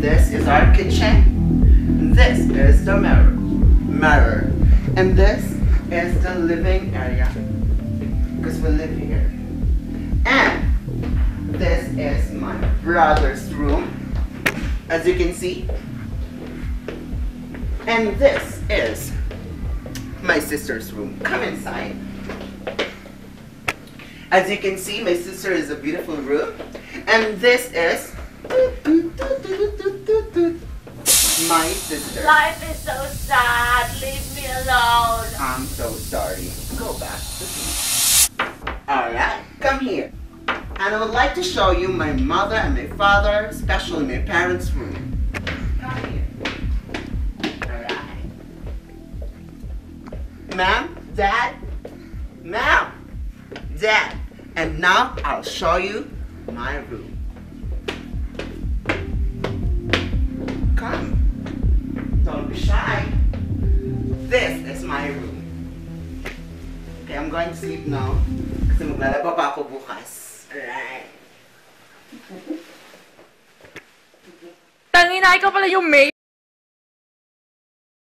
And this is our kitchen. This is the mirror. And this is the living area, because we live here. And this is my brother's room, as you can see. And this is my sister's room. Come inside. As you can see, my sister is a beautiful room. And this is my sister. Life is so sad. Leave me alone. I'm so sorry. Go back to sleep. Alright, come here. And I would like to show you my mother and my father, especially my parents' room. Come here. Alright. Ma'am, Dad, Ma'am, Dad. And now I'll show you my room. Come. Don't be shy. This is my room. Okay, I'm going to sleep now. Kasi maglalaba pa ako bukas. Alright. Tangina, ikaw pala yung maid.